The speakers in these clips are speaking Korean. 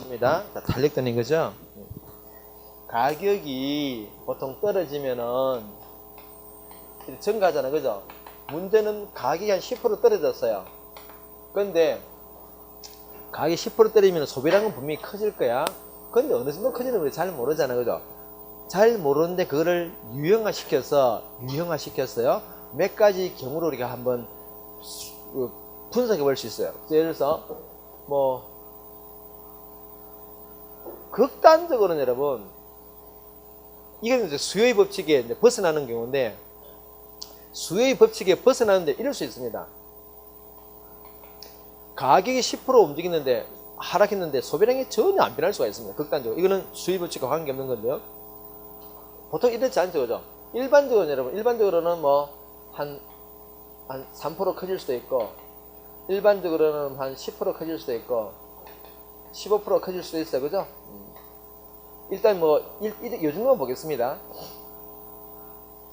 입니다. 자, 탄력도는 이거죠. 가격이 보통 떨어지면은 증가하잖아요. 그죠? 문제는 가격이 한 10% 떨어졌어요. 그런데 가격이 10% 떨어지면 소비량은 분명히 커질 거야. 근데 어느 정도 커지는 걸 잘 모르잖아요. 그죠? 잘 모르는데 그거를 유형화시켰어요. 몇 가지 경우로 우리가 한번 분석해 볼 수 있어요. 예를 들어서 극단적으로는 여러분, 이건 이제 수요의 법칙에 이제 벗어나는 경우인데, 수요의 법칙에 벗어나는데 이럴 수 있습니다. 가격이 10% 움직이는데 하락했는데 소비량이 전혀 안 변할 수가 있습니다. 극단적으로. 이거는 수요의 법칙과 관계없는 건데요. 보통 이렇지 않죠, 그죠? 일반적으로는 여러분, 일반적으로는 한 3% 커질 수도 있고, 일반적으로는 한 10% 커질 수도 있고, 15% 커질 수도 있어요, 그죠? 일단 요즘만 보겠습니다.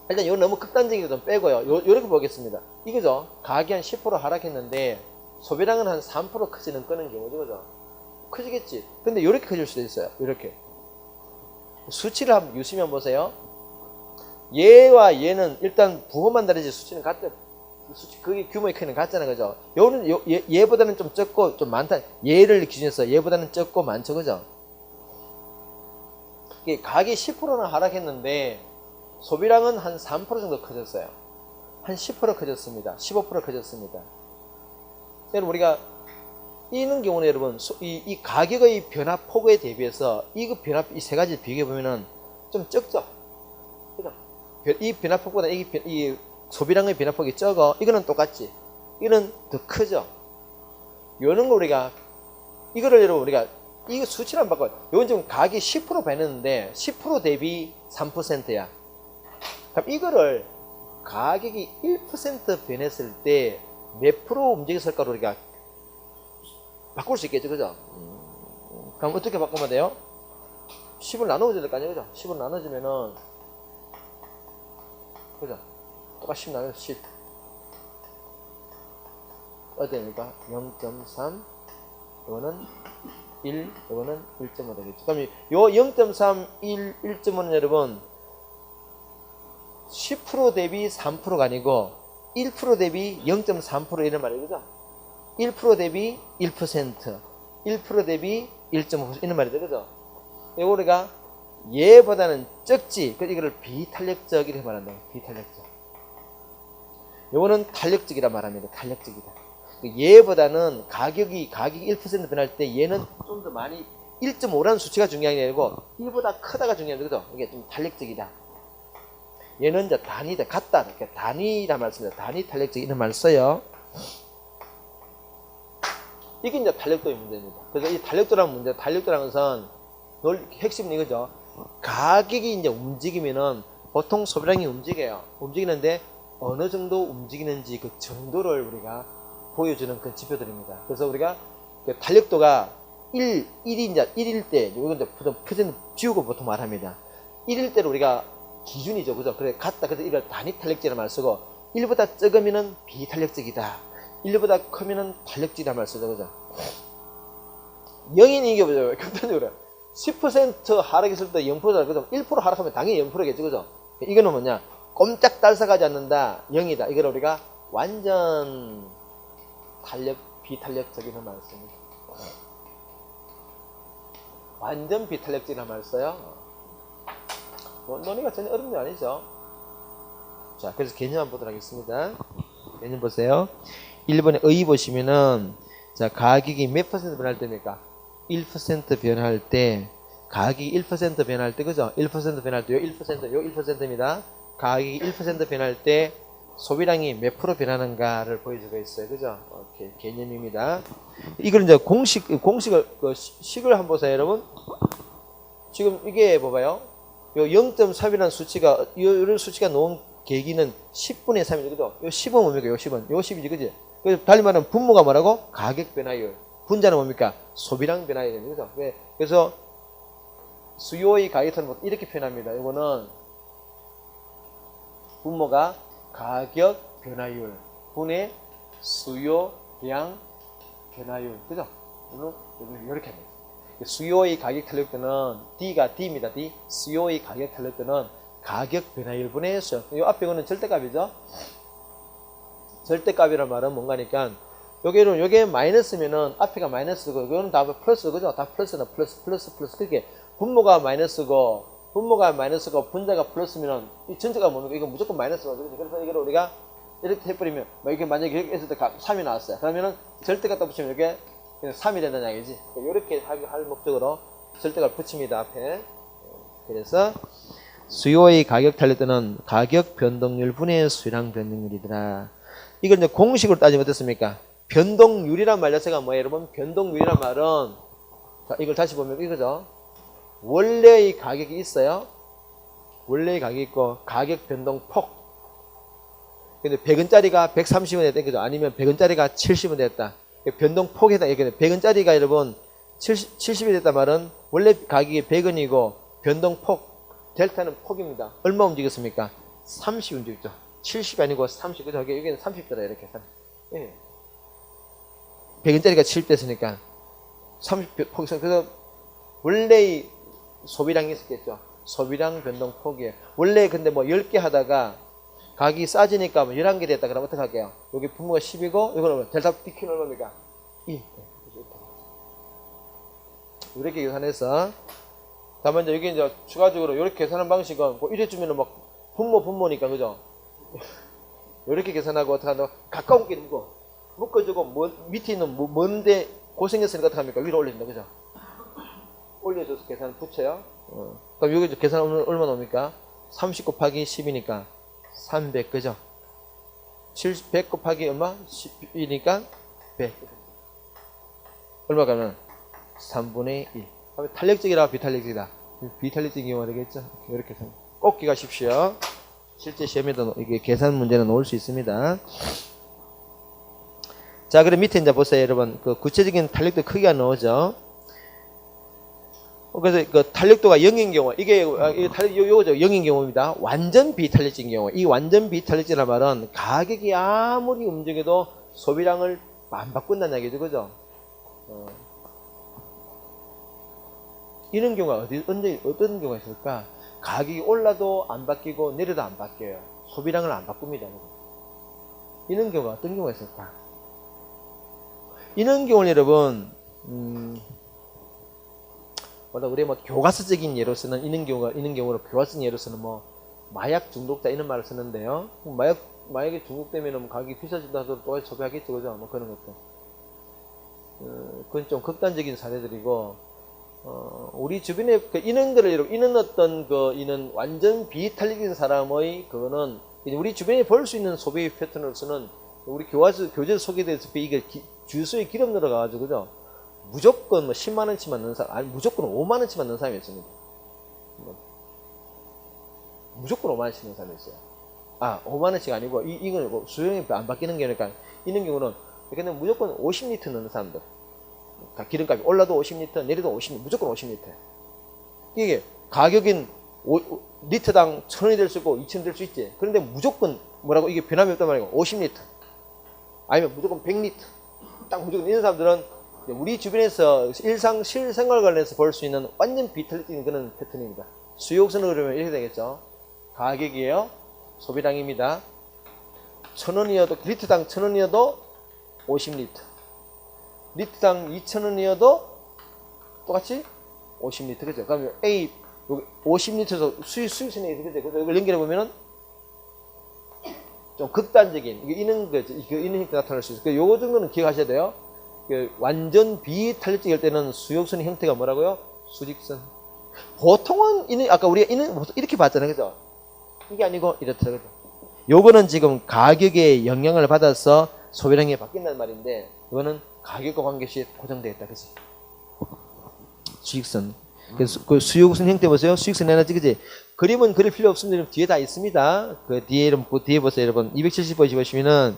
일단 이거 너무 극단적인 거 좀 빼고요. 요렇게 보겠습니다. 이거죠? 가격이 한 10% 하락했는데 소비량은 한 3% 커지는 끄는 경우죠, 그죠? 커지겠지. 근데 요렇게 커질 수도 있어요. 요렇게. 수치를 한번 유심히 한번 보세요. 얘와 얘는 일단 부호만 다르지 수치는 같다. 수치 그게 규모의 크기는 같잖아요, 그죠? 얘보다는 좀 적고 좀 많다. 얘를 기준해서 얘보다는 적고 많죠, 그죠? 가격이 10%나 하락했는데 소비량은 한 3% 정도 커졌어요. 한 10% 커졌습니다. 15% 커졌습니다. 여러분, 우리가 이런 경우는 여러분, 이 가격의 변화폭에 대비해서 이 세 가지를 비교해 보면은 좀 적죠? 그죠? 이 변화폭보다 이 소비량의 변화폭이 적어. 이거는 똑같지. 이거는 더 크죠? 요런 거 이거를 여러분, 우리가 이거 수치를 한번 바꿔요. 이건 지금 가격이 10% 변했는데 10% 대비 3%야. 그럼 이거를 가격이 1% 변했을 때 몇 프로 움직였을까로 우리가 바꿀 수 있겠죠, 그죠? 그럼 어떻게 바꾸면 돼요? 10을 나눠줘야 될 거 아니에요, 그죠? 10을 나눠주면은, 그죠? 똑같이 10 나눠서 10. 어디입니까? 0.3, 이거는 1, 이거는 1.5 되겠죠. 그럼 요 0.3, 1.5는 여러분, 10% 대비 3%가 아니고, 1% 대비 0.3% 이런 말이에요, 그죠? 1% 대비 1%, 1% 대비 1.5% 이런 말이죠, 그죠? 이거 우리가 얘보다는 적지. 그래서 이거를 비탄력적 이렇게 말한다. 비탄력적. 요거는 탄력적이라 말합니다. 탄력적이다. 얘보다는 가격이 1% 변할 때 얘는 좀 더 많이 1.5라는 수치가 중요한 게 아니고 1보다 크다가 중요한 거죠. 이게 좀 탄력적이다. 얘는 이제 단위다. 같다. 단위라 말 씁니다. 단위 탄력적 이런 말 써요. 이게 이제 탄력도의 문제입니다. 그래서 이 탄력도라는 문제, 탄력도라는 것은 핵심은 이거죠. 가격이 이제 움직이면은 보통 소비량이 움직여요. 움직이는데 어느 정도 움직이는지 그 정도를 우리가 보여주는 그 지표들입니다. 그래서 우리가 그 탄력도가 1일 때, 이건 이제 퍼센트 지우고 보통 말합니다. 1일 때로 우리가 기준이죠. 그죠? 그래, 같다. 그래서 이걸 단위 탄력적이라는 말 쓰고, 1보다 적으면은 비탄력적이다. 1보다 크면은 탄력적이라는 말 쓰죠. 그죠? 0인 이겨보죠. 극단적으로. 10% 하락했을 때 0% 하락, 1% 하락하면 당연히 0%겠죠. 그죠? 이거는 뭐냐? 꼼짝 달싹하지 않는다. 0이다. 이걸 우리가 완전 비탄력적이라는 말을 씁니다. 완전 비탄력적이라는 말을 써요. 논의가 전혀 어려운 게 아니죠. 자, 그래서 개념 한번 보도록 하겠습니다. 개념 보세요. 1번에 의 보시면은, 자, 가격이 몇 퍼센트 변할 때입니까? 1% 변할 때, 가격이 1% 변할 때, 그죠? 1% 변할 때, 요 1%입니다. 가격이 1% 변할 때, 소비량이 몇 프로 변하는가를 보여주고 있어요. 그죠? 오케이. 개념입니다. 이걸 이제 식을 한번 보세요, 여러분. 지금 이게 봐봐요. 요 0.3이라는 수치가, 요 수치가 놓은 계기는 10분의 3이죠. 그죠? 요 10은 뭡니까? 요 10은. 요 10이지, 그지? 그래서 달리 말하면 분모가 뭐라고? 가격 변화율. 분자는 뭡니까? 소비량 변화율. 그죠? 그래서 수요의 가격은 이렇게 표현합니다. 이거는 분모가 가격 변화율 분의 수요량 변화율. 그죠? 이렇게 합니다. 수요의 가격 탄력도는 D가 D입니다. D. 수요의 가격 탄력도는 가격 변화율분의 수. 이 앞에 거는 절대값이죠. 절대값이란 말은 뭔가니까 요게 마이너스면은 앞에가 마이너스고 이거는 다 플러스 그죠? 다 플러스나 플러스 그렇게 분모가 마이너스고 분자가 플러스면은 이 전체가 뭡니까? 이거 무조건 마이너스거든요. 그래서 이걸 우리가 이렇게 해버리면 이게 만약에 이렇게 했을 때 3이 나왔어요. 그러면은 절대값 붙이면 이게 3이 된다는 얘기지. 이렇게 할 목적으로 절대값 붙입니다. 앞에. 그래서 수요의 가격 탄력도는 가격 변동률 분의 수량 변동률이더라. 이걸 이제 공식으로 따지면 어떻습니까? 변동률이란 말 자체가 뭐예요, 여러분? 변동률이란 말은, 자, 이걸 다시 보면 이거죠. 원래의 가격이 있어요. 원래의 가격이 있고, 가격 변동폭. 근데 100원짜리가 130원 됐다, 그죠? 아니면 100원짜리가 70원 됐다. 변동폭에다, 100원짜리가 여러분, 70이 됐단 말은, 원래 가격이 100원이고, 변동폭, 델타는 폭입니다. 얼마 움직였습니까? 30 움직였죠. 70이 아니고 30, 그죠? 여기는 30대라, 이렇게. 예. 100원짜리가 70 됐으니까 30폭 이상. 그래서 원래의 소비량이 있었겠죠. 소비량 변동폭이에요. 원래 근데 뭐 10개 하다가 가격이 싸지니까 뭐 11개 됐다. 그러면 어떻게 할게요? 여기 분모가 10이고 이거는 델타 DQ는 얼마입니까? 2. 이렇게 계산해서 다만 이제 여기 이제 추가적으로 이렇게 계산하는 방식은 뭐 이래 주면은 막 분모니까 그죠? 이렇게 계산하고 어떻게 한다? 가까운 게 묶어주고 밑에 있는 뭔데 고생했으니까 어떻게 합니까? 위로 올려준다, 그죠? 올려줘서 계산 붙여요. 그럼 여기 계산 얼마 나옵니까? 30 곱하기 10이니까 300, 그죠? 100 곱하기 얼마? 10이니까 100. 얼마 가면 3분의 1. 탄력적이라 비탄력적이다. 비탄력적인 경우가 되겠죠? 이렇게 꼭 기억하십시오. 실제 시험에도 이게 계산 문제는 나올 수 있습니다. 자, 그럼 밑에 이제 보세요, 여러분. 그 구체적인 탄력도 크기가 나오죠. 그래서 그 탄력도가 0인 경우, 이게 요거죠. 0인 경우입니다. 완전 비탄력적인 경우. 이 완전 비탄력적이라는 말은 가격이 아무리 움직여도 소비량을 안 바꾼다는 얘기죠, 그죠? 이런 경우가 어떤 경우가 있을까? 가격이 올라도 안 바뀌고 내려도 안 바뀌어요. 소비량을 안 바꿉니다. 이런 경우가 어떤 경우가 있을까? 이런 경우는 여러분, 우리 뭐 교과서적인 예로서는 이런 경우로 교과서적인 예로서는 뭐 마약 중독자 이런 말을 쓰는데요. 마약에 중독되면 가격이 비싸진다 하더라도 또 소비하겠죠, 그죠? 뭐 그런 것도. 그건 좀 극단적인 사례들이고. 우리 주변에 이런 어떤 이는 완전 비탄력적인 사람의 그거는 우리 주변에 볼 수 있는 소비 패턴으로서는 우리 교재에 소개돼서 이게 주유소에 기름 들어가가지고 그죠? 무조건 뭐 10만 원치 맞는 사람, 아니 무조건 5만 원치 맞는 사람이 있습니다. 무조건 5만 원치 맞는 사람이 있어요. 5만 원치가 아니고 이건 수용이 안 바뀌는 게니까 이런 경우는 근데 무조건 50리터 넣는 사람들. 기름값이 올라도 50리터, 내려도 50리터, 무조건 50리터. 이게 가격인 리터당 1,000원이 될 수 있고 2,000원 될 수 있지. 그런데 무조건 뭐라고 이게 변함이 없단 말이고 50리터. 아니면 무조건 100리터. 딱 무조건 이런 사람들은 우리 주변에서 실생활 관련해서 볼 수 있는 완전 비탄력적인 그런 패턴입니다. 수요옥선을 그러면 이렇게 되겠죠. 가격이에요. 소비량입니다. 1,000원이어도 리터당 1,000원이어도 50리터. 리터당 2,000원이어도 똑같이 50리터, 그죠? 그러면 A, 50리터에서 수익선이 그죠? 그래서 이걸 연결해 보면은 좀 극단적인, 이게 이런 거죠. 이런 형태 나타날 수 있어요. 요거 정도는 기억하셔야 돼요. 완전 비탄력적일 때는 수역선의 형태가 뭐라고요? 수직선. 보통은, 아까 우리가 이렇게 봤잖아요, 그죠? 이게 아니고 이렇더라고요. 요거는 지금 가격의 영향을 받아서 소비량이 바뀐다는 말인데, 이거는 가격과 관계없이 고정되어 있다, 그치? 수익선. 그래서 그 수익선 형태 보세요. 수익선 에너지, 그지? 그림은 그릴 필요 없습니다. 뒤에 다 있습니다. 뒤에 보세요, 여러분. 270번 보시면은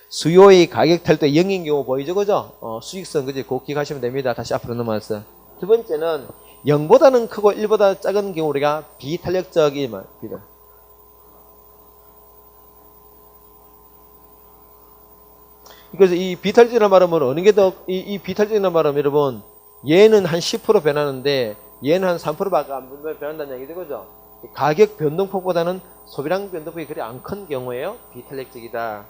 수요의 가격 탈도 0인 경우 보이죠, 그죠? 수익선, 그지? 그거 기억하시면 됩니다. 다시 앞으로 넘어가서. 두 번째는 0보다는 크고 1보다 작은 경우 우리가 비탄력적인 말입니다. 그래서 이 비탄력적이라는 말은 어느 게 더, 이 비탄력적이라는 말은 여러분, 얘는 한 10% 변하는데 얘는 한 3%밖에 안 변한다는 얘기죠. 그죠? 가격 변동폭보다는 소비량 변동폭이 그리 안 큰 경우에요. 비탄력적이다.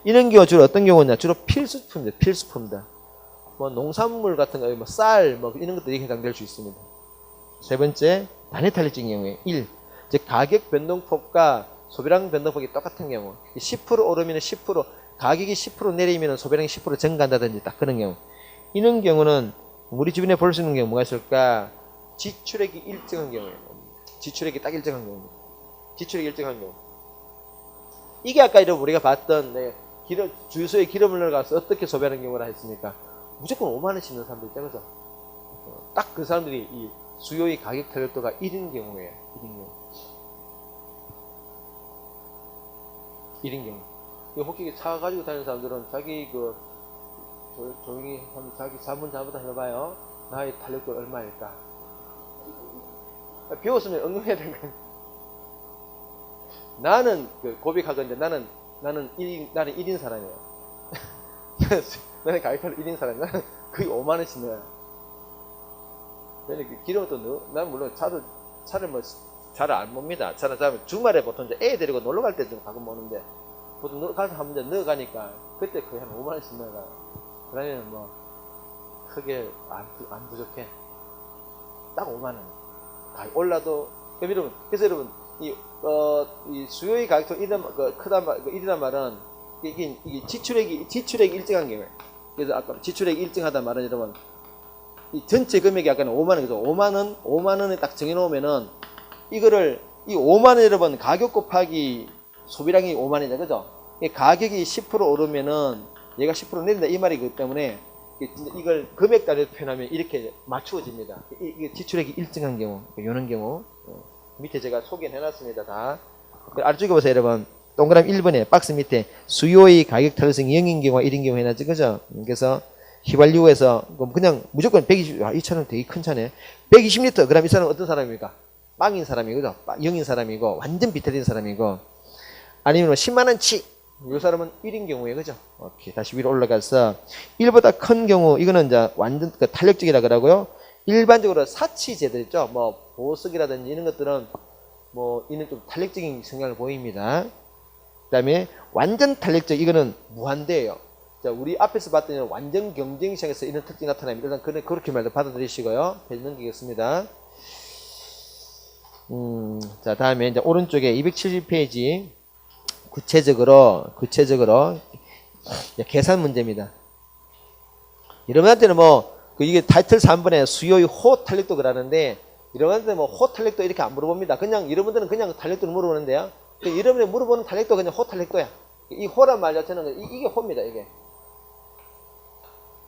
이런 경우 주로 어떤 경우냐? 주로 필수품들, 필수품들. 뭐 농산물 같은 거, 뭐 쌀, 뭐 이런 것들이 해당될 수 있습니다. 세 번째, 단회탄력적인 경우에 1. 즉 가격 변동폭과 소비량 변동폭이 똑같은 경우, 10% 오르면 10%, 가격이 10% 내리면 소비량이 10% 증가한다든지 딱 그런 경우. 이런 경우는 우리 주변에 볼 수 있는 경우 뭐가 있을까? 지출액이 일정한 경우예요. 지출액이 딱 일정한 경우. 지출액이 일정한 경우. 이게 아까 우리가 봤던 주유소에 기름을 넣어가서 어떻게 소비하는 경우라 했습니까? 무조건 5만 원씩 넣는 사람들 있죠, 그죠? 딱 그 사람들이 이 수요의 가격 탄력도가 1인 경우예요. 1인 경우. 1인 경우. 혹시 차 가지고 다니는 사람들은 자기 조용히 한번 자기 자문자부터 해봐요. 나의 탄력도 얼마일까? 배웠으면 응용해야 되는 거예요. 나는 고백하건데 나는 1인 사람이에요. 나는 가격표를 1인 사람이야. 나는 거의 5만 원씩 넣어요. 왜냐면 기름을 또 난 물론 차를 뭐 잘 안 봅니다. 차를 주말에 보통 이제 애 데리고 놀러 갈 때 좀 가끔 먹는데 보통 가서 한 번 넣어가니까 그때 거의 한 5만 원씩 넣어가요. 그러면 뭐 크게 안 부족해. 딱 5만 원. 올라도 그래서 여러분 이 수요의 가격도 크단 말은 이게 지출액이 일정한 경우에, 그래서 아까 지출액이 일정하단 말은 여러분 이 전체 금액이 아까는 5만 원이죠. 5만 원에 딱 정해놓으면은 이거를 이 5만 원 여러분 가격 곱하기 소비량이 5만 원이죠, 그죠? 가격이 10% 오르면은 얘가 10% 내린다 이 말이기 때문에 이걸 금액 단위로 표현하면 이렇게 맞추어집니다. 이게 지출액이 일정한 경우, 이런 경우 밑에 제가 소개해놨습니다. 다 아래쪽에 보세요, 여러분. 동그라미 1번에 박스 밑에 수요의 가격 탄력성이 0인 경우와 1인 경우 해놨죠, 그죠? 그래서 휘발유에서 그냥 무조건 120, 이 차는 되게 큰 차네. 120리터. 그럼 이 사람은 어떤 사람입니까? 빵인 사람이고, 그죠? 0인 사람이고, 완전 비틀린 사람이고, 아니면 10만원치. 이 사람은 1인 경우에, 그죠? 오케이. 다시 위로 올라가서 1보다 큰 경우, 이거는 이제 완전 탄력적이라 그러고요. 일반적으로 사치제들 있죠? 뭐, 보석이라든지 이런 것들은 뭐, 이는 좀 탄력적인 성향을 보입니다. 그 다음에 완전 탄력적, 이거는 무한대예요. 자, 우리 앞에서 봤더니 완전 경쟁 시장에서 이런 특징이 나타납니다. 일단 그렇게 말도 받아들이시고요. 페이지 넘기겠습니다. 자, 다음에 이제 오른쪽에 270페이지 구체적으로 계산 문제입니다. 여러분한테는 이게 타이틀 3번에 수요의 호 탄력도 그러는데 여러분한테 호 탄력도 이렇게 안 물어봅니다. 그냥 여러분들은 그냥 탄력도를 물어보는데요. 여러분이 물어보는 탄력도 그냥 호 탄력도야. 이 호란 말 자체는 이게 호입니다. 이게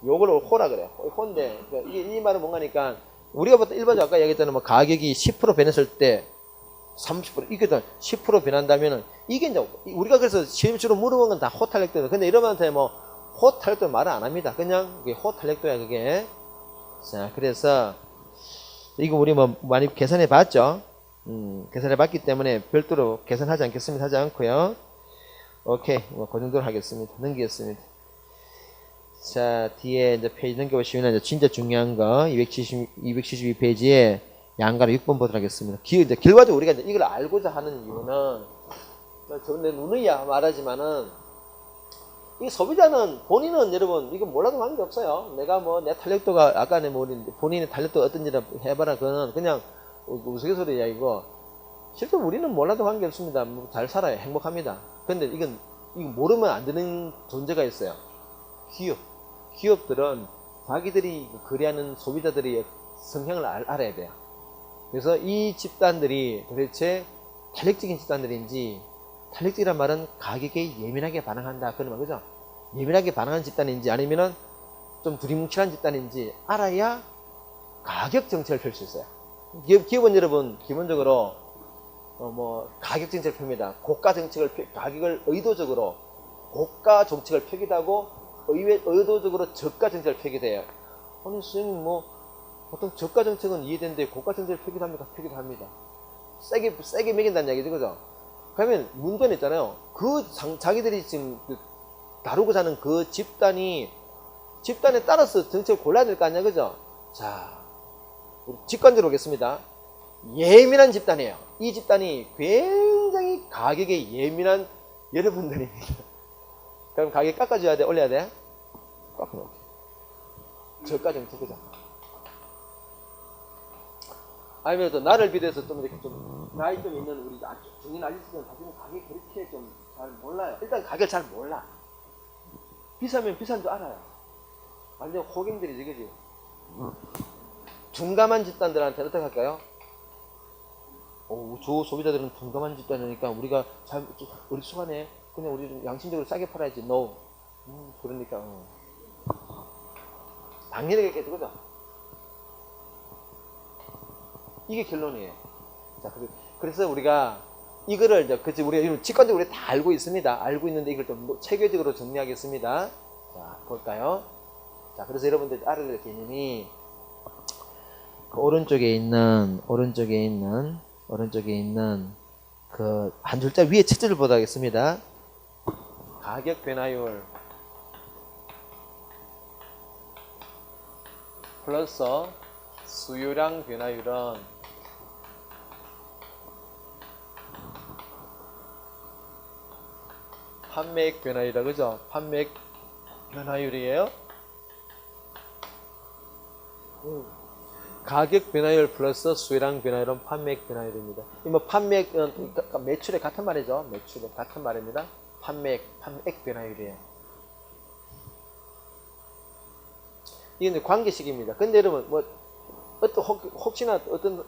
요걸 호라 그래요. 호인데 이 말은 뭔가니까 우리가 보통 일반적으로 아까 얘기했잖아요. 뭐 가격이 10% 변했을 때 30% 이게 더 10% 변한다면은 이게 이제 우리가 그래서 주로 물어본 건 다 호탄력도예요. 근데 여러분한테 호탄력도 말을 안 합니다. 그냥 그게 호탄력도야 그게. 자, 그래서 이거 우리 많이 계산해 봤죠. 계산해 봤기 때문에 별도로 계산하지 않겠습니다. 하지 않고요. 오케이, 그 정도로 하겠습니다. 넘기겠습니다. 자, 뒤에 이제 페이지 넘겨보시면 이제 진짜 중요한 거 272페이지에 양가로 6번 보도록 하겠습니다. 이제 결과적으로 우리가 이제 이걸 알고자 하는 이유는 내 누누이 말하지만은 이 소비자는 본인은 여러분 이거 몰라도 관계 없어요. 내가 내 탄력도가 아까 본인의 탄력도가 어떤지를 해봐라. 그거는 그냥 우스갯소리 이야기고 실제 우리는 몰라도 관계 없습니다. 잘 살아요. 행복합니다. 근데 이건 모르면 안 되는 존재가 있어요. 기업들은 자기들이 거래하는 소비자들의 성향을 알아야 돼요. 그래서 이 집단들이 도대체 탄력적인 집단들인지, 탄력적이란 말은 가격에 예민하게 반응한다 그런 말, 그죠? 예민하게 반응하는 집단인지 아니면은 좀 두리뭉실한 집단인지 알아야 가격 정책을 펼 수 있어요. 기업은 여러분 기본적으로 가격 정책을 펴니다. 고가 정책을 가격을 의도적으로 고가 정책을 펴기도 하고 의도적으로 저가 정책을 펴기도 해요. 아니 선생님 보통 저가 정책은 이해되는데 고가 정책을 펴기도 합니까? 펴기도 합니다. 세게 매긴다는 얘기죠, 그죠? 그러면 문제는 있잖아요. 자기들이 지금 다루고 사는 그 집단이 집단에 따라서 정책을 골라야 될 거 아니야, 그죠? 자, 우리 직관적으로 보겠습니다. 예민한 집단이에요. 이 집단이 굉장히 가격에 예민한 여러분들입니다. 그럼 가격 깎아줘야 돼? 올려야 돼? 깎아놓을게. 저까지는 저거죠. 아니면 또 나를 비롯해서 좀 이렇게 좀 나이 좀 있는 우리 중년 아저씨들은 사실은 가격이 그렇게 좀 잘 몰라요. 일단 가격을 잘 몰라. 비싸면 비싼 줄 알아요. 완전 호갱들이지, 그지? 둔감한 집단들한테는 어떻게 할까요? 저 소비자들은 둔감한 집단이니까 우리가 우리 수간에 그냥 우리 좀 양심적으로 싸게 팔아야지. No. 그러니까. 당연히 그렇겠죠, 그죠? 이게 결론이에요. 자, 그래서 우리가 이거를 이제 그치 우리가 직관적으로 다 알고 있습니다. 알고 있는데 이걸 좀 체계적으로 정리하겠습니다. 자, 볼까요? 자, 그래서 여러분들 알아야 될 개념이 그 오른쪽에 있는 그 한 줄자 위에 첫 줄을 보도록 하겠습니다. 가격 변화율 플러스 수요량 변화율은 판매액 변화율이라 그죠? 판매액 변화율이에요. 가격 변화율 플러스 수요량 변화율은 판매액 변화율입니다. 이 뭐 판매액은 매출의 같은 말이죠. 매출의 같은 말입니다. 판매액 변화율이에요. 이게 관계식입니다. 근데 여러분 뭐 혹시나 어떤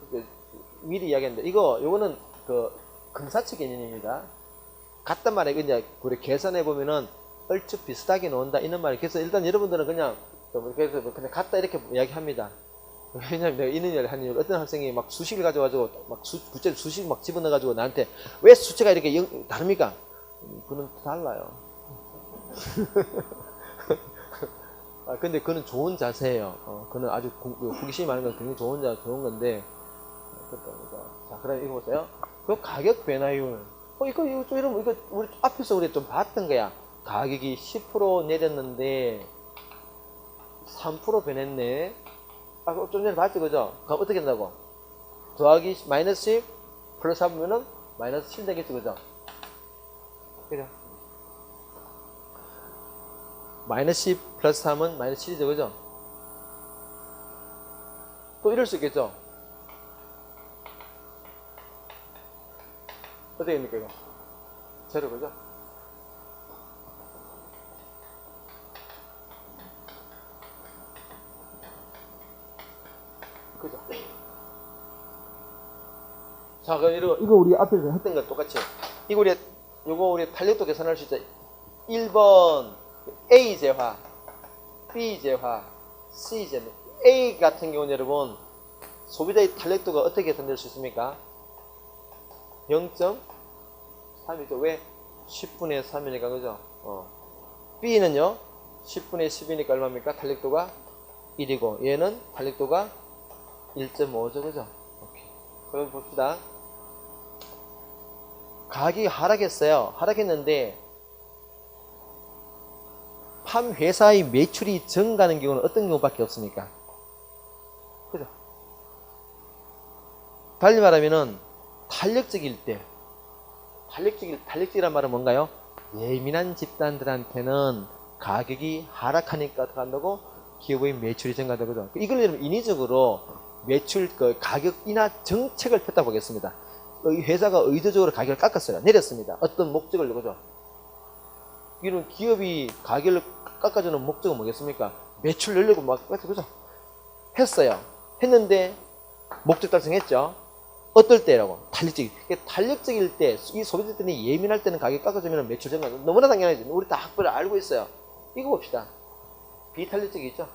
미리 이야기했는데 요거는 그 금사치 개념입니다. 같단 말이에요. 이제 우리 계산해 보면은 얼추 비슷하게 나온다 이런 말이에요. 그래서 일단 여러분들은 그냥 같다 이렇게 이야기합니다. 왜냐면 내가 이런 이야기를 하는 이유 어떤 학생이 막 수식을 가져가지고 막 구체적 수식 막 집어넣어가지고 나한테 왜 수치가 이렇게 다릅니까? 그는 달라요. 근데 그는 좋은 자세예요. 그는 아주 호기심이 많은 건 굉장히 좋은 건데 자, 그럼 이거 보세요. 그 가격 변화율. 이거 우리 앞에서 우리 좀 봤던 거야. 가격이 10% 내렸는데 3% 변했네. 좀 전에 봤죠, 그죠? 그럼 어떻게 된다고? 더하기 마이너스 10 플러스 하면은 마이너스 7 되겠죠, 그죠? 그죠? 마이너스 10 플러스 하면 마이너스 7이죠, 그죠? 또 이럴 수 있겠죠? 어떻게 됩니까, 이거? 제로, 그죠? 그죠? 자, 그럼 이거 우리 앞에서 했던 거 똑같이. 요거 우리 탄력도 계산할 수 있죠. 1번 A 재화, B 재화, C 재화. A 같은 경우는 여러분, 소비자의 탄력도가 어떻게 계산될 수 있습니까? 0.3이죠. 왜? 10분의 3이니까, 그죠? B는요, 10분의 10이니까 얼마입니까? 탄력도가 1이고, 얘는 탄력도가 1.5죠, 그죠? 오케이. 그럼 봅시다. 가격이 하락했어요. 하락했는데, 판 회사의 매출이 증가하는 경우는 어떤 경우밖에 없습니까? 그죠? 달리 말하면은, 탄력적일 때, 탄력적이란 말은 뭔가요? 예민한 집단들한테는 가격이 하락하니까 어떻게 한다고? 기업의 매출이 증가한다고 그죠? 이걸 여러분 인위적으로 매출 가격 인하 정책을 폈다 보겠습니다. 회사가 의도적으로 가격을 깎았어요. 내렸습니다. 어떤 목적을 그죠? 이런 기업이 가격을 깎아주는 목적은 뭐겠습니까? 매출 늘려고 막 그죠? 했어요. 했는데 목적 달성했죠. 어떨 때라고? 탄력적일 때, 이 소비자들이 예민할 때는 가격 깎아주면 매출 증가. 너무나 당연하지. 우리 다 학벌을 알고 있어요. 이거 봅시다. 비탄력적이죠?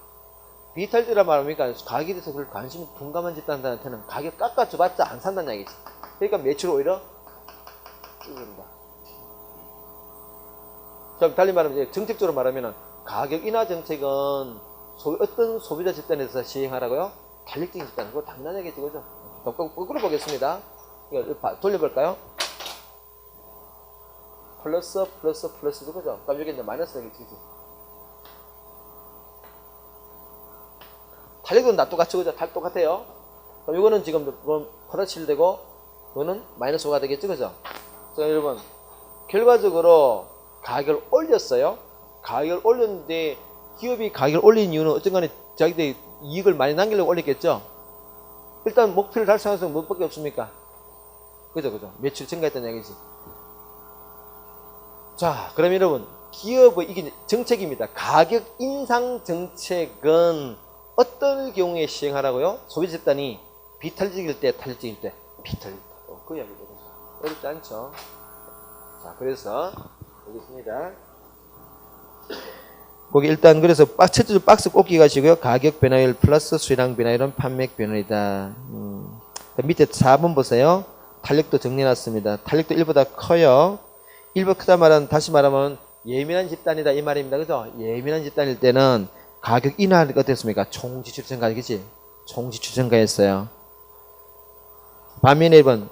비탄력이란 말입니까? 가격에 대해서 별 관심이 둔감한 집단들한테는 가격 깎아줘봤자 안 산다는 얘기지. 그러니까 매출 오히려 줄어든다. 자, 달리 말하면, 정책적으로 말하면, 가격 인하 정책은 어떤 소비자 집단에서 시행하라고요? 탄력적인 집단. 그거 당연하겠죠, 그죠? 거꾸로 보겠습니다. 이거 돌려볼까요? 플러스, 그죠? 그럼 여기 이제 마이너스 되겠지. 탄력은 다 똑같이, 그죠? 다 똑같아요. 그럼 이거는 지금 플러스 7 되고, 이거는 마이너스 5가 되겠죠, 그죠? 자, 여러분, 결과적으로 가격을 올렸어요. 가격을 올렸는데, 기업이 가격을 올린 이유는 어떤 간에 자기들이 이익을 많이 남기려고 올렸겠죠? 일단 목표를 달성해서 무엇밖에 없습니까? 그죠, 그죠? 매출 증가했다는 얘기지. 자, 그럼 여러분, 기업의 이게 정책입니다. 가격 인상 정책은 어떤 경우에 시행하라고요? 소비 집단이 비탄력적일 때, 탄력적일 때, 비탄력. 그 이야기죠. 어렵지 않죠? 자, 그래서 보겠습니다. 거기 일단 그래서 첫째 박스 꽂기 가시고요. 가격 변화율 플러스 수량 변화율은 판매액 변화이다. 밑에 4번 보세요. 탄력도 정리해놨습니다. 탄력도 1보다 커요. 1보다 크다 말은 다시 말하면 예민한 집단이다 이 말입니다. 그죠? 예민한 집단일 때는 가격 인하가 어땠습니까? 총 지출 증가겠지? 총 지출 증가했어요. 반면에 1번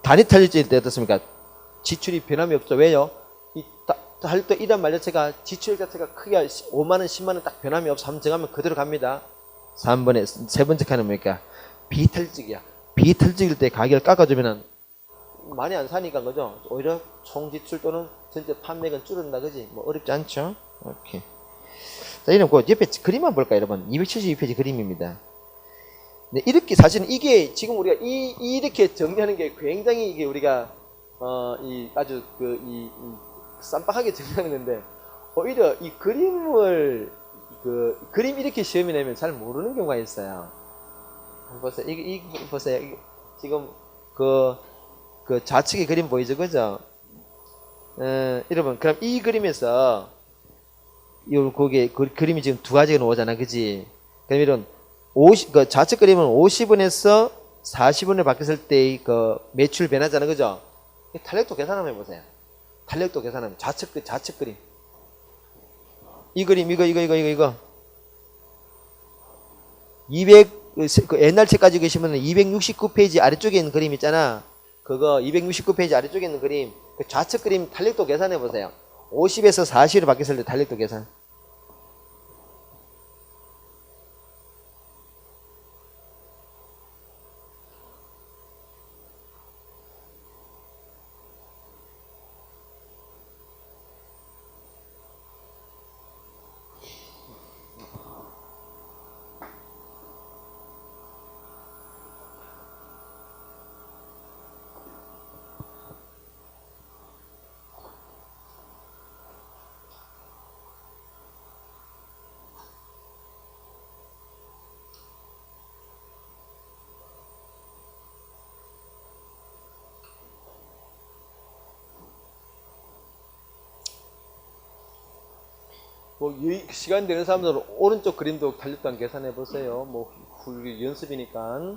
단위 탄력적일 때 어떻습니까? 지출이 변함이 없죠. 왜요? 할때 이란 말 자체가 지출 자체가 크게 5만원, 10만원 딱 변함이 없어. 한번 정하면 그대로 갑니다. 3번에 세 번째 칸은 뭡니까? 비탄력적이야. 비탄력적일 때 가격을 깎아주면은 많이 안 사니까 그죠? 오히려 총 지출 또는 전체 판매액은 줄어든다, 그지? 뭐 어렵지 않죠? 오케이. 자, 이런 그 옆에 그림만 볼까요, 여러분? 272페이지 그림입니다. 네, 이렇게 사실은 이게 지금 우리가 이렇게 정리하는 게 굉장히 이게 우리가 아주 쌈박하게 정리하는 건데 오히려 이 그림을 그림 이렇게 시험이 내면 잘 모르는 경우가 있어요. 한번 보세요. 이 보세요. 지금 그 좌측의 그림 보이죠, 그죠? 여러분, 그럼 이 그림에서 거기에 그림이 지금 두 가지가 나오잖아, 그지? 그럼 이런 좌측 그림은 50원에서 40원을 바뀌었을 때의 그 매출 변화잖아, 그죠? 탄력도 계산 한번 해보세요. 탄력도 계산하면 좌측 그림. 이 그림, 이거. 200, 옛날 책 가지고 계시면 269페이지 아래쪽에 있는 그림 있잖아. 그거 269페이지 아래쪽에 있는 그림. 그 좌측 그림 탄력도 계산해 보세요. 50에서 40으로 바뀌었을 때 탄력도 계산. 뭐 시간 되는 사람들은 오른쪽 그림도 탄력도 계산해 보세요. 뭐 연습이니까.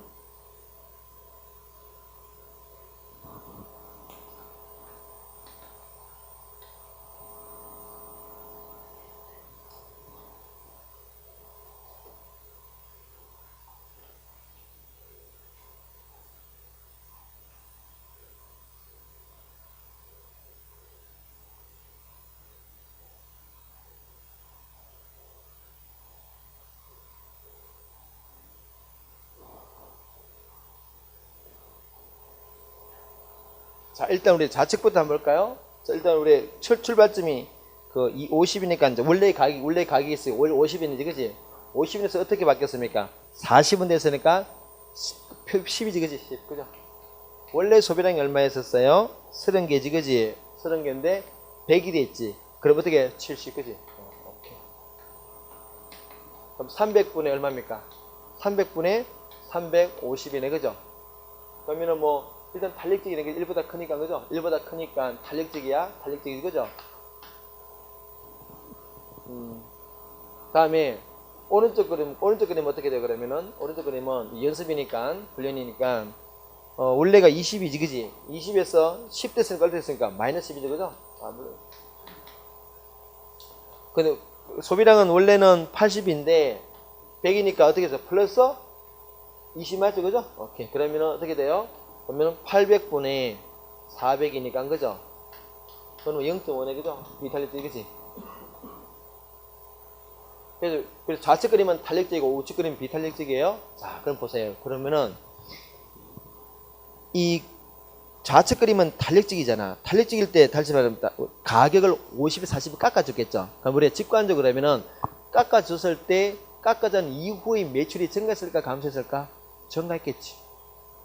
자, 일단 우리 좌측부터 한번 볼까요? 자, 일단 우리 출발점이 50이니까 이제 원래 가격이 있어요. 50이니지, 그지? 50에서 어떻게 바뀌었습니까? 40은 됐으니까 10이지, 그지? 10, 그죠? 원래 소비량이 얼마였었어요? 30개지, 그지? 30개인데 100이 됐지. 그럼 어떻게 70, 그지? 오케이. 그럼 300분의 얼마입니까? 300분의 350이네, 그죠? 그러면은 뭐 일단 탄력적이라는 게 1보다 크니까, 그죠? 1보다 크니까 탄력적이야? 탄력적이지, 그죠? 다음에 오른쪽 그림 어떻게 돼요? 그러면은 오른쪽 그림은 연습이니까 훈련이니까 원래가 20이지, 그지? 20에서 10 됐으니까 얼마 됐으니까 마이너스 10이죠, 그죠? 물론. 근데 소비량은 원래는 80인데 100이니까 어떻게 해서 플러스 20 맞죠, 그죠? 오케이. 그러면은 어떻게 돼요? 그러면 800분의 400이니까, 그죠? 그건 0.5네, 그죠? 비탈리티, 그지? 그래서 좌측 그림은 탄력적이고 우측 그림은 비탄력적이에요. 자, 그럼 보세요. 그러면은 이 좌측 그림은 탄력적이잖아. 탄력적일 때 다시 말하면 가격을 50에 40을 깎아줬겠죠. 그럼 우리가 직관적으로 하면은 깎아줬을 때 깎아준 이후의 매출이 증가했을까 감소했을까? 증가했겠지.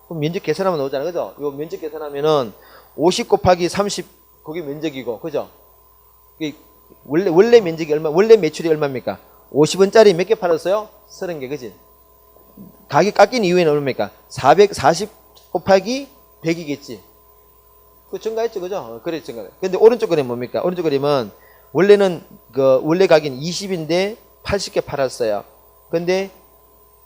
그럼 면적 계산하면 나오잖아. 그죠? 요 면적 계산하면은 50 곱하기 30 그게 면적이고 그죠? 원래 면적이 얼마? 원래 매출이 얼마입니까? 50원짜리 몇 개 팔았어요? 30개 그지? 가격 깎인 이후에는 얼마입니까? 440 곱하기 100이겠지. 그 증가했죠, 그죠? 그래, 증가. 근데 오른쪽 그림 뭡니까? 오른쪽 그림은 원래는 원래 가격은 20인데 80개 팔았어요. 근데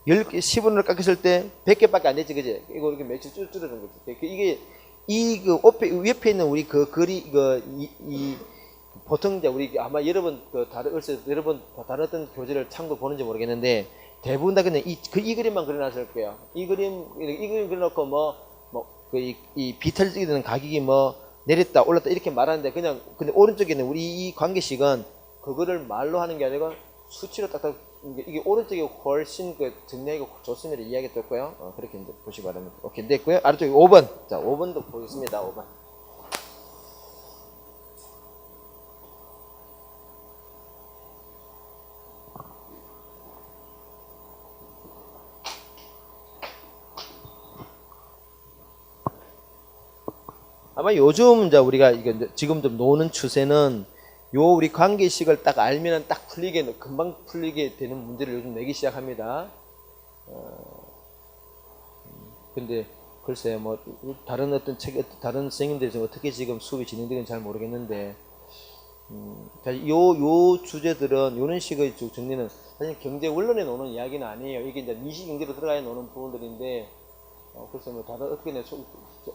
10개, 10원을 깎았을 때 100개밖에 안 됐지, 그지? 이거 이렇게 매출 쭉 줄어든 거지. 이게 옆에 있는 우리 보통 이제 우리 아마 여러분 여러분 다른 어떤 교재를 참고 보는지 모르겠는데 대부분 다 그냥 이 그림만 그려놨을 거예요. 이 그림 그려놓고 이 비탈적이 되는 가격이 내렸다 올랐다 이렇게 말하는데 근데 오른쪽에 있는 우리 이 관계식은 그거를 말로 하는 게 아니고 수치로 딱딱 이게 오른쪽이 훨씬 정리하기가 좋습니다. 이야기 됐고요. 그렇게 이제 보시기 바랍니다. 오케이 됐고요. 아래쪽에 5번. 자, 5번도 보겠습니다. 5번. 아마 요즘 이제 우리가 지금 좀 노는 추세는 요 우리 관계식을 딱 알면은 딱 금방 풀리게 되는 문제를 요즘 내기 시작합니다. 근데 글쎄 다른 어떤 다른 선생님들이 지금 어떻게 지금 수업이 진행되는지 잘 모르겠는데 요 주제들은 요런 식의 정리는 사실 경제 원론에 노는 이야기는 아니에요. 이게 이제 미시경제로 들어가야 노는 부분들인데 글쎄 다른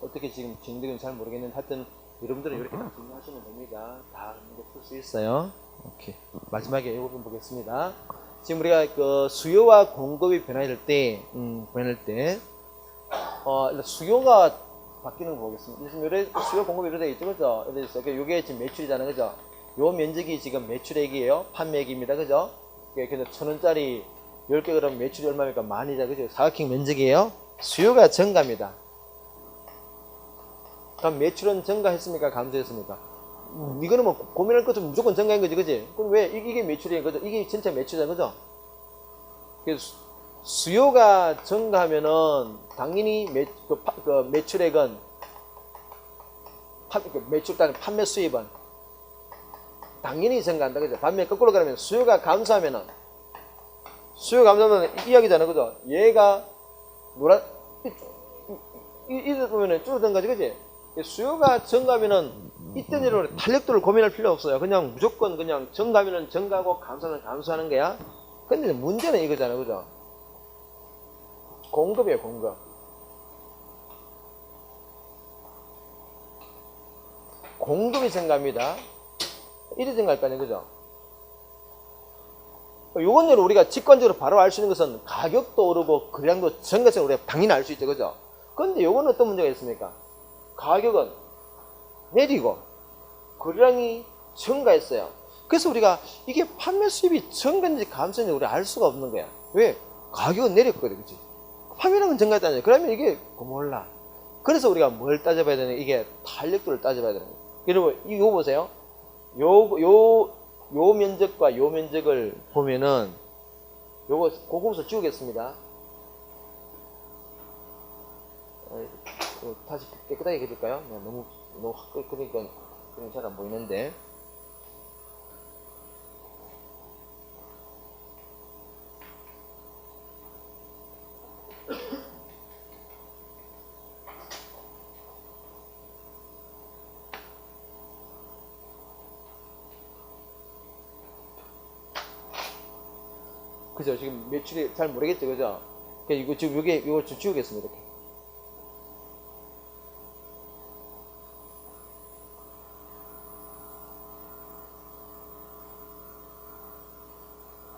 어떻게 지금 진행되는지 잘 모르겠는데 하여튼 여러분들은 이렇게 딱 정리하시면 됩니다. 다 풀 수 있어요. 오케이. 마지막에 이거 좀 보겠습니다. 지금 우리가 수요와 공급이 변할 때 일단 수요가 바뀌는 거 보겠습니다. 지금 수요 공급이 이렇게 되어 있죠, 그죠? 이게 지금 매출이잖아요, 그죠? 요 면적이 지금 매출액이에요. 판매액입니다, 그죠? 그래서 1,000원짜리 10개 그러면 매출이 얼마입니까? 만이자, 그죠? 사각형 면적이에요. 수요가 증가입니다. 그럼 매출은 증가했습니까? 감소했습니까? 이거는 고민할 것은 무조건 증가인 거지, 그지? 그럼 왜? 이게 매출이에요, 그죠? 이게 전체 매출이잖아, 그죠? 그래서 수요가 증가하면은 당연히 매출액은 매출 단위 판매 수입은 당연히 증가한다, 그죠? 반면 거꾸로 가면 수요가 감소하면은 이야기잖아, 그죠? 얘가 이래 보면은 줄어든 거지, 그지? 수요가 증가하면은 있던 일로 탄력도를 고민할 필요 없어요. 그냥 무조건 그냥 증가하면은 증가하고 감소하면 감소하는 거야. 근데 문제는 이거잖아, 그죠? 공급이에요, 공급. 공급이 증가합니다. 이래 증가할 거 아니에요, 그죠? 요건 우리가 직관적으로 바로 알 수 있는 것은 가격도 오르고 거래량도 증가해서 우리가 당연히 알 수 있죠, 그죠? 근데 요건 어떤 문제가 있습니까? 가격은 내리고 거래량이 증가했어요. 그래서 우리가 이게 판매 수입이 증가인지 감소인지 우리가 알 수가 없는 거야. 왜? 가격은 내렸거든, 그치? 판매량은 증가했다는 그러면 이게 몰라. 그래서 우리가 뭘 따져봐야 되는 이게 탄력도를 따져봐야 되는 거예요. 여러분 이거 보세요. 요 면적과 요 면적을 보면은 요거 고공서 지우겠습니다. 다시 깨끗하게 그릴까요? 너무 그러니까 그냥 잘 안 보이는데. 그죠? 지금 매출이 잘 모르겠죠, 그죠? 이거 지금 이거 좀 지우겠습니다. 이렇게.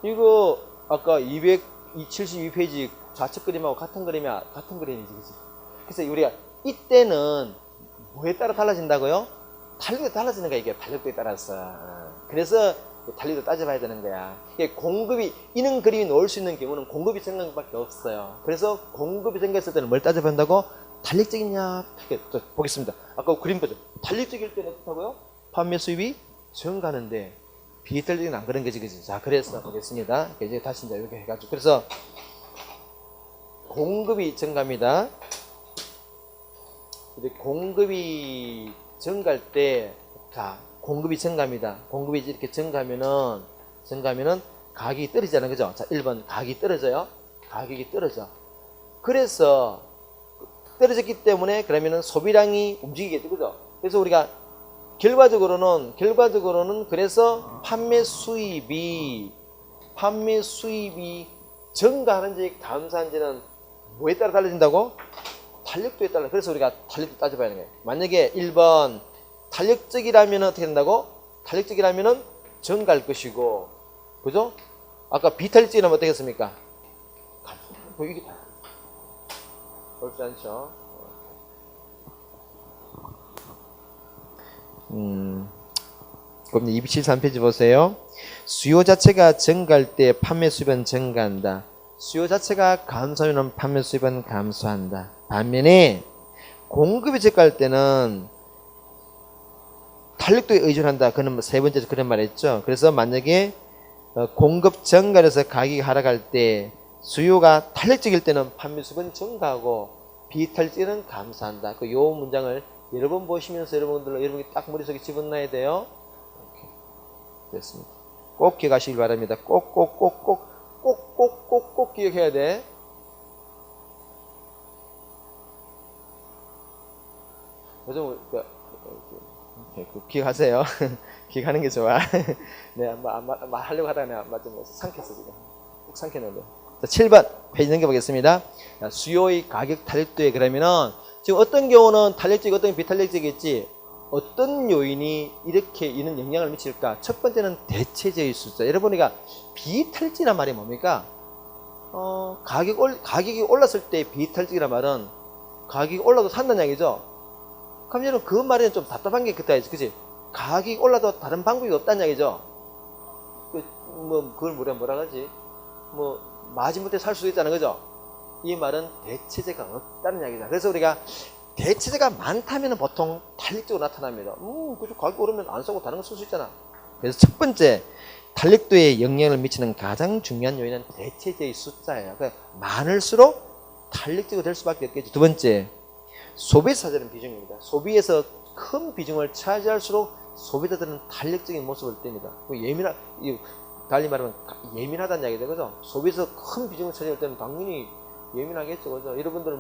이거 아까 272페이지 좌측 그림하고 같은 그림이지, 그치? 그래서 우리가 이때는 뭐에 따라 달라진다고요? 탄력이 달라지는 거야, 이게 탄력도에 따라서. 그래서 달리도 따져봐야 되는 거야. 이게 공급이 이런 그림이 나올 수 있는 경우는 공급이 증가한 것밖에 없어요. 그래서 공급이 증가했을 때는 뭘 따져본다고? 달력적이냐? 또 보겠습니다. 아까 그림 보죠. 달력적일 때는 어떻다고요? 판매 수입이 증가하는데 비달력은 안 그런 거지, 그지? 자, 그래서 보겠습니다. 이제 다시 이제 이렇게 해가지고 그래서 공급이 증가합니다. 공급이 증가할 때, 자, 공급이 증가합니다. 공급이 이렇게 증가하면은 가격이 떨어지잖아요. 그죠? 자, 1번 가격이 떨어져요. 가격이 떨어져. 그래서 떨어졌기 때문에 그러면은 소비량이 움직이겠죠. 그죠? 그래서 우리가 결과적으로는 그래서 판매 수입이 증가하는지 감소하는지는 뭐에 따라 달라진다고? 탄력도에 따라. 그래서 우리가 탄력도 따져봐야 하는 거예요. 만약에 1번 탄력적이라면 어떻게 된다고? 탄력적이라면 증가할 것이고, 그죠? 아까 비탄력적이라면 어떻게 했습니까? 이게 어렵지 않죠? 그럼 273페이지 보세요. 수요 자체가 증가할 때 판매 수입은 증가한다. 수요 자체가 감소하면 판매 수입은 감소한다. 반면에 공급이 증가할 때는 탄력도에 의존한다. 그는 세 번째 그런 말 했죠. 그래서 만약에 공급 증가해서 가격이 하락할 때 수요가 탄력적일 때는 판매 수입은 증가하고 비탄력적은 감소한다. 요 문장을 여러 번 보시면서 여러분이 딱 머릿속에 집어넣어야 돼요. 이렇게 됐습니다. 꼭 기억하시길 바랍니다. 꼭 기억해야 돼. 요즘 기억하세요. 기억하는 게 좋아. 네, 하려고 하다가 내가 좀 삼켰어 지금. 꼭 삼켰는데. 자, 7번 페이지 넘겨보겠습니다. 수요의 가격 탄력도에 그러면은 지금 어떤 경우는 탄력적이고 어떤 비탄력적이겠지. 어떤 요인이 이렇게 이런 영향을 미칠까? 첫 번째는 대체제의 숫자. 여러분이가 비탄력적이란 말이 뭡니까? 가격이 올랐을 때 비탄력적이란 말은 가격이 올라도 산다는 얘기죠. 그럼 여러분 그 말에는 좀 답답한 게 그따 그치? 가격이 올라도 다른 방법이 없다는 얘기죠. 그걸 뭐라 하지? 마지못해 살 수도 있다는 거죠. 이 말은 대체제가 없다는 이야기죠. 그래서 우리가 대체제가 많다면 보통 탄력적으로 나타납니다. 그죠? 가격 오르면 안 사고 다른 거 쓸 수 있잖아. 그래서 첫 번째 탄력도에 영향을 미치는 가장 중요한 요인은 대체제의 숫자예요. 그러니까 많을수록 탄력적으로 될 수밖에 없겠죠. 두 번째, 소비에서 차지하는 비중입니다. 소비에서 큰 비중을 차지할수록 소비자들은 탄력적인 모습을 띱니다. 달리 말하면 예민하다는 이야기죠. 그죠? 소비에서 큰 비중을 차지할 때는 당연히 예민하겠죠. 그죠? 여러분들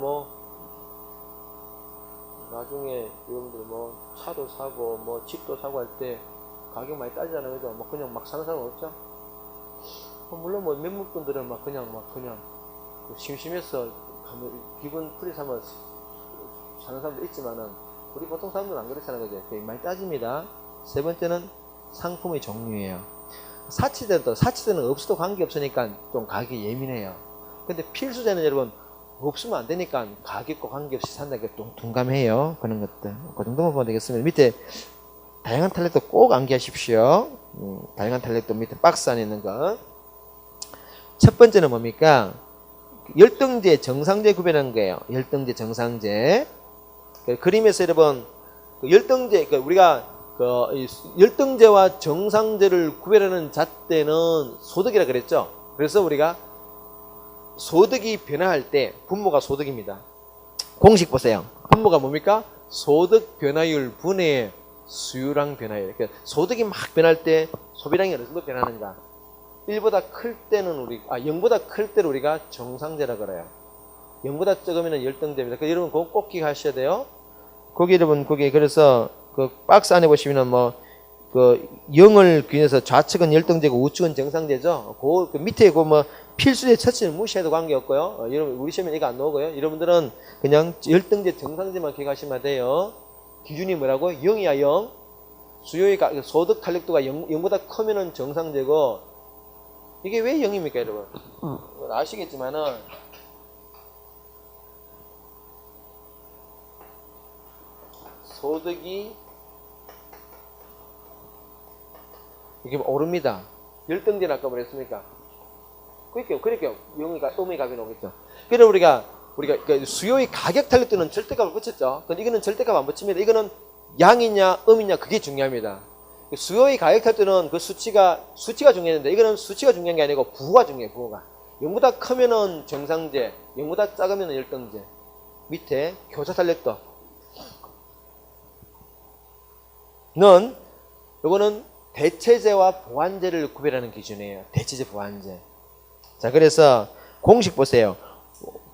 나중에 여러분들 차도 사고 집도 사고 할 때 가격 많이 따지잖아요. 그죠? 그냥 막 사는 사람 없죠? 물론 몇몇 분들은 그냥 심심해서 기분 풀이 삼아 사는 사람도 있지만은 우리 보통 사람들은 안 그렇잖아요. 그죠? 많이 따집니다. 세 번째는 상품의 종류예요. 사치제는 없어도 관계없으니까 좀 가격이 예민해요. 근데 필수제는 여러분 없으면 안 되니까 가격과 관계없이 산다는 게 둔감해요. 그런 것들. 그 정도만 보면 되겠습니다. 밑에 다양한 탄력도 꼭 암기하십시오. 다양한 탄력도 밑에 박스 안에 있는 거. 첫 번째는 뭡니까? 열등제, 정상제 구별하는 거예요. 열등제, 정상제. 그림에서 여러분 열등제, 우리가 열등제와 정상제를 구별하는 잣대는 소득이라 그랬죠. 그래서 우리가 소득이 변화할 때 분모가 소득입니다. 공식 보세요. 분모가 뭡니까? 소득 변화율 분의 수요량 변화율. 그러니까 소득이 막 변할 때 소비량이 어느 정도 변하는가? 1보다 클 때는 0보다 클 때를 우리가 정상제라 그래요. 0보다 적으면 열등제입니다. 그러니까 여러분 그거 꼭 기억하셔야 돼요. 여러분 그래서 그 박스 안에 보시면은 0을 기준해서 좌측은 열등제고 우측은 정상제죠. 그 밑에 필수의 처치는 무시해도 관계없고요. 여러분 우리 시험에 이거 안 나오고요. 여러분들은 그냥 열등제 정상제만 기억하시면 돼요. 기준이 뭐라고? 0이야 0. 수요의 소득 탄력도가 0보다 크면은 정상제고, 이게 왜 0입니까 여러분? 아시겠지만은 소득이 이게 오릅니다. 열등제는 아까 뭐랬습니까? 그렇게 음의 값이 나오겠죠. 그래서 우리가 그 수요의 가격 탄력도는 절대값을 붙였죠. 근데 이거는 절대값 안 붙입니다. 이거는 양이냐 음이냐 그게 중요합니다. 수요의 가격 탄력도는 그 수치가 중요했는데 이거는 수치가 중요한 게 아니고 부호가 중요해요. 부호가 0보다 크면은 정상제, 0보다 작으면은 열등제. 밑에 교차 탄력도. 요거는 대체제와 보완제를 구별하는 기준이에요. 대체제, 보완제. 자, 그래서 공식 보세요.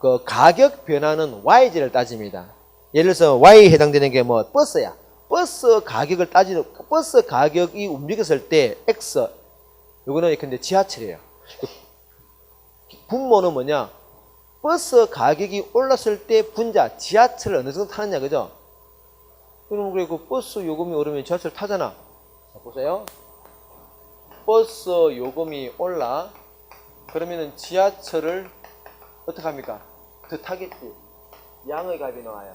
그 가격 변화는 Y제를 따집니다. 예를 들어서 Y에 해당되는 게 뭐 버스야. 버스 가격을 따지는, 버스 가격이 움직였을 때 X. 요거는 근데 지하철이에요. 분모는 뭐냐? 버스 가격이 올랐을 때 분자, 지하철을 어느 정도 타느냐, 그죠? 그럼 그래, 그 버스 요금이 오르면 지하철 타잖아. 자, 보세요. 버스 요금이 올라. 그러면은 지하철을 어떻게 합니까? 더 타겠지. 양의 값이 나와요.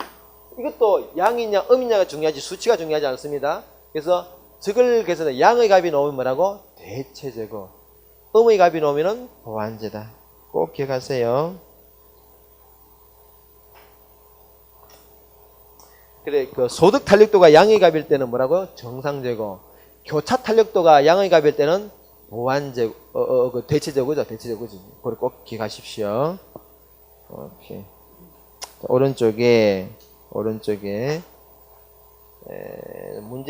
이것도 양이냐 음이냐가 중요하지 수치가 중요하지 않습니다. 그래서 저걸 계산해 양의 값이 나오면 뭐라고? 대체제고 음의 값이 나오면은 보완제다. 꼭 기억하세요. 그래, 그 소득 탄력도가 양의 값일 때는 뭐라고? 정상제고 교차 탄력도가 양의 값일 때는 보완제, 그 대체제고죠. 대체제고지. 그걸 꼭 기억하십시오. 오케이. 자, 오른쪽에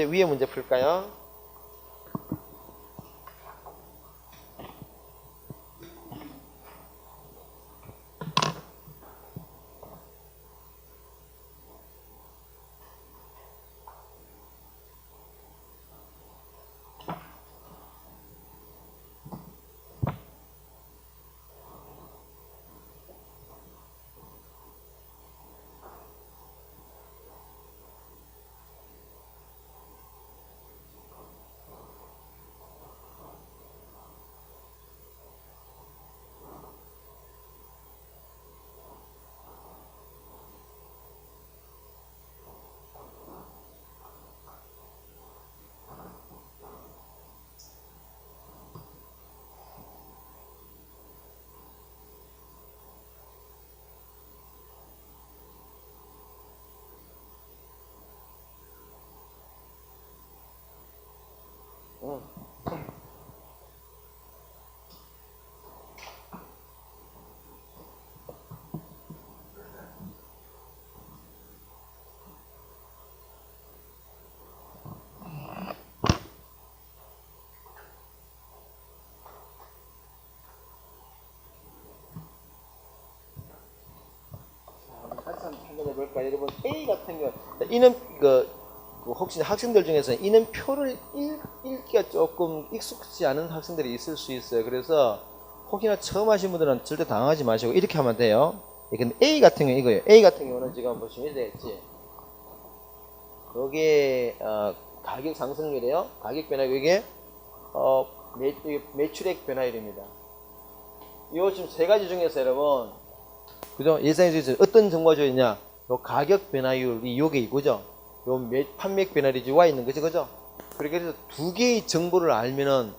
위에 문제 풀까요? 같이 한번 판단해 볼까요? 여러분 A 같은 경우 이는 혹시 학생들 중에서 이는표를 읽기가 조금 익숙지 않은 학생들이 있을 수 있어요. 그래서 혹시나 처음 하신 분들은 절대 당하지 마시고 이렇게 하면 돼요. 근데 A 같은 경우 이거예요. A 같은 경우는 지금 보시면 되겠지. 여기에 가격 상승률이에요. 가격 변화율 이게 매출액 변화율입니다. 이 지금 세 가지 중에서 여러분 그죠? 예상해 주세요. 어떤 정보가 있냐? 요 가격 변화율이 요게 이거죠. 요 판매액 변화율이 와 있는 거죠, 그죠? 그래서 두 개의 정보를 알면은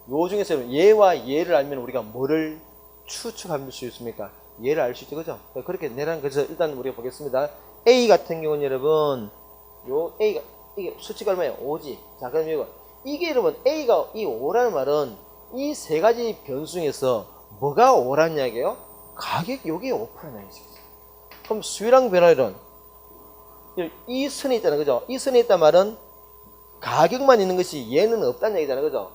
요 중에서 얘와 얘를 알면 우리가 뭐를 추측할 수 있습니까? 얘를 알 수 있죠, 그죠? 그렇게 내랑 그래서 일단 우리가 보겠습니다. A 같은 경우는 여러분 요 A가 이게 수치가 얼마예요? 5지. 자, 그럼 이게 여러분 A가 이 5라는 말은 이 세 가지 변수 중에서 뭐가 5라는 이야기예요? 가격 요게 5%는 이야기죠. 그럼 수요량 변화율은 이 선에 있잖아, 그죠? 이 선에 있단 말은 가격만 있는 것이 얘는 없다는 얘기잖아, 그죠?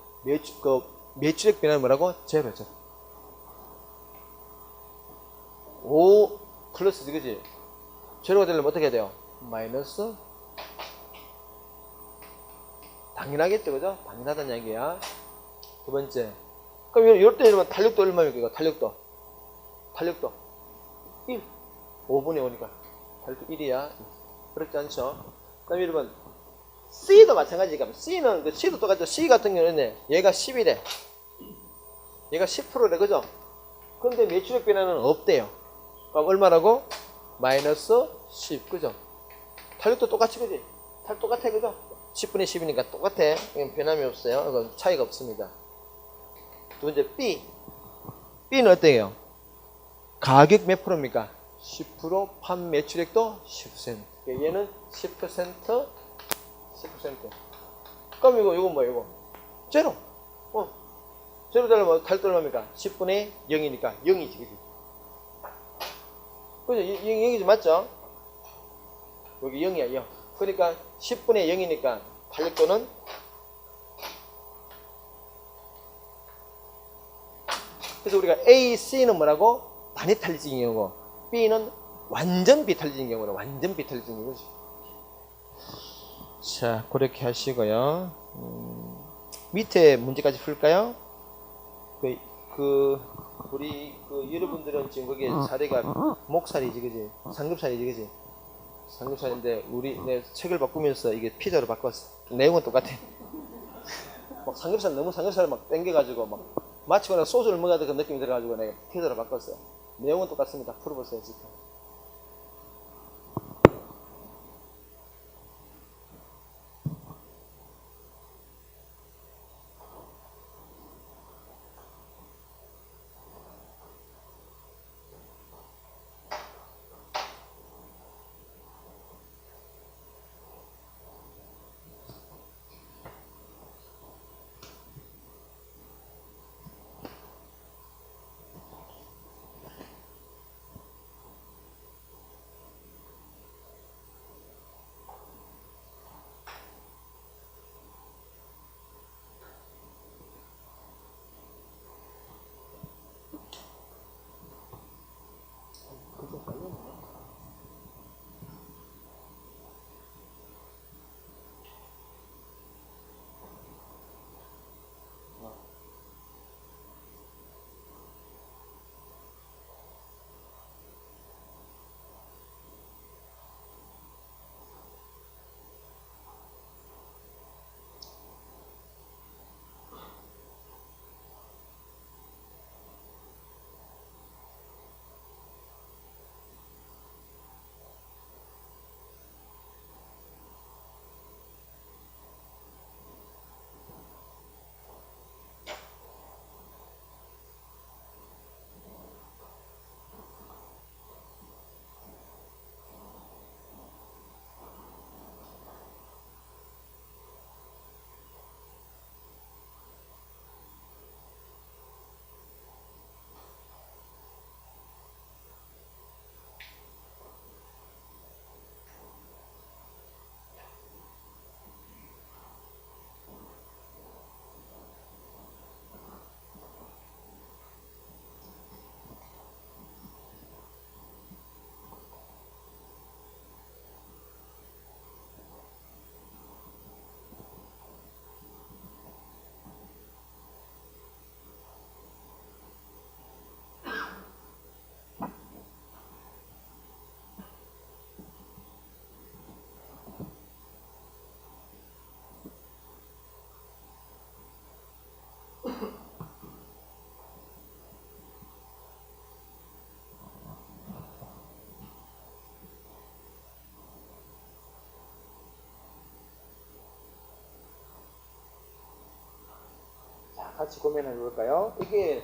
매출액 변화는 뭐라고? 제로죠. 5 플러스지, 그지? 제로가 되려면 어떻게 해야 돼요? 마이너스. 당연하겠죠, 그죠? 당연하다는 얘기야. 두 번째. 그럼 이럴 때 이러면 탄력도 얼마입니까? 탄력도 1. 5분의 5니까 탄력도 1이야. 그렇지 않죠? 그 다음에 여러분 C도 마찬가지니까 C는 C도 똑같죠. C 같은 경우는 얘가 10이래. 얘가 10%래, 그죠? 근데 매출액 변화는 없대요. 그럼 얼마라고? 마이너스 10, 그죠? 탄력도 똑같이, 그지? 탄력 똑같아, 그죠? 10분의 10이니까 똑같아. 이건 변함이 없어요. 이건 차이가 없습니다. 두 번째 B. B는 어때요? 가격 몇 프로입니까? 10%, 판매 매출액도 10%. 얘는 10%, 10%. 그럼 이건 뭐야, 이거? 제로. 제로 달러면 달러입니까? 10분의 0이니까 0이지, 그지? 그죠? 0이지, 맞죠? 여기 0이야, 0. 그러니까 10분의 0이니까 탄력도는 그래서 우리가 A, C는 뭐라고? 반이 탄력적인 경우고 B는 완전 비탄력적인 경우로 완전 비탄력적인 거지. 자, 그렇게 하시고요. 밑에 문제까지 풀까요? 우리 여러분들은 지금 거기에 사례가 목살이지, 그지? 삼겹살이지, 그지? 삼겹살인데 내 책을 바꾸면서 이게 피자로 바꿨어. 내용은 똑같아. 막 삼겹살 너무 삼겹살을 막 땡겨가지고 막 마치 그냥 소주를 먹어야 그 느낌이 들어가지고 내가 피자로 바꿨어요. 내용은 똑같습니다. 풀어보세요, 지금. 같이 고민해 볼까요? 이게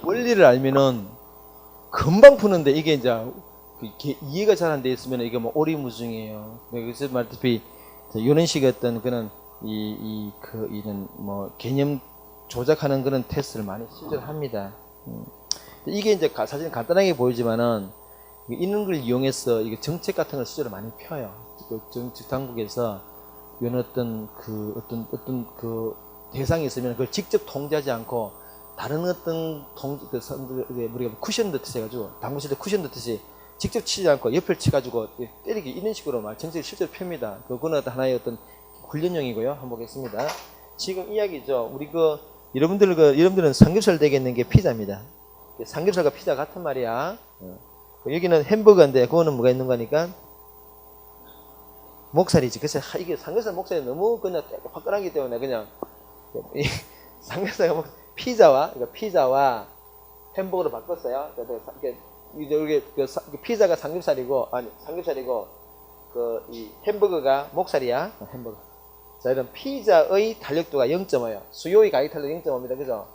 원리를 알면은 금방 푸는데 이게 이제 이해가 잘 안 돼 있으면 이게 뭐 오리무중이에요. 그래서 말다시피 이런 식의 어떤 그런 이런 뭐 개념 조작하는 그런 테스트를 많이 실제로 합니다. 이게 이제 사실 간단하게 보이지만은 있는 걸 이용해서 이게 정책 같은 걸 실제로 많이 펴요. 그 정책 당국에서 이런 어떤 그 대상이 있으면 그걸 직접 통제하지 않고 다른 어떤 우리가 쿠션 넣듯이 해가지고 당구 칠 때 쿠션 넣듯이 직접 치지 않고 옆을 치가지고 때리기 이런 식으로 말 정책을 실제로 펴니다. 그거는 하나의 어떤 훈련용이고요. 한번 보겠습니다. 지금 이야기죠. 우리 여러분들은 삼겹살 되겠는 게 피자입니다. 삼겹살과 피자 같은 말이야. 여기는 햄버거인데 그거는 뭐가 있는 거니까 목살이지. 그래서 이게 삼겹살 목살이 너무 그냥 화끈하기 때문에 그냥 삼겹살과 피자와 햄버거로 바꿨어요. 이게 피자가 삼겹살이고 이 햄버거가 목살이야. 햄버거. 자, 이런 피자의 탄력도가 0.5예요. 수요의 가격 탄력도 0.5입니다. 그죠?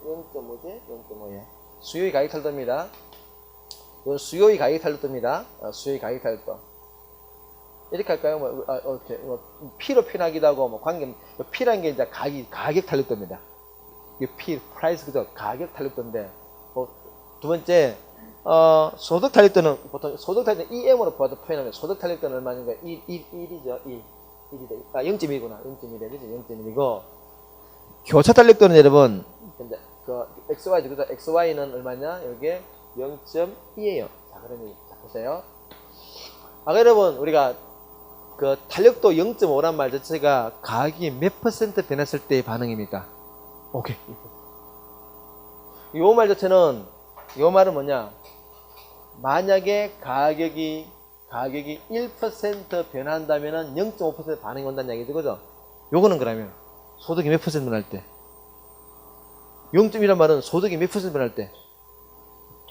0.5대 0.5예. 수요의 가격 탄력도입니다. 이건 수요의 가격 탄력도입니다. 수요의 가격 탄력도. 이렇게 할까요? P로 표현하기도 하고, 관계, P라는 게 이제 가격 탄력도입니다. 이게 P, 프라이스, 그죠? 가격 탄력도인데, 두 번째, 소득 탄력도는 보통, 소득 탄력도는 EM으로 표현하면 소득 탄력도는 얼마인 거예요? 1이죠, 1. 1이다. 0.1이구나. 0.1이야. 그죠? 0.1이고, 교차 탄력도는 여러분, 이제, XY, 그죠? XY는 얼마냐? 여기에 0.2예요. 자, 그러면, 자, 보세요. 여러분, 우리가, 탄력도 0.5란 말 자체가 가격이 몇 퍼센트 변했을 때의 반응입니까? 오케이. 요 말 자체는, 요 말은 뭐냐? 만약에 가격이 1% 변한다면은 0.5% 반응이 온다는 얘기죠. 그죠? 요거는 그러면 소득이 몇 퍼센트 변할 때? 0.1란 말은 소득이 몇 퍼센트 변할 때?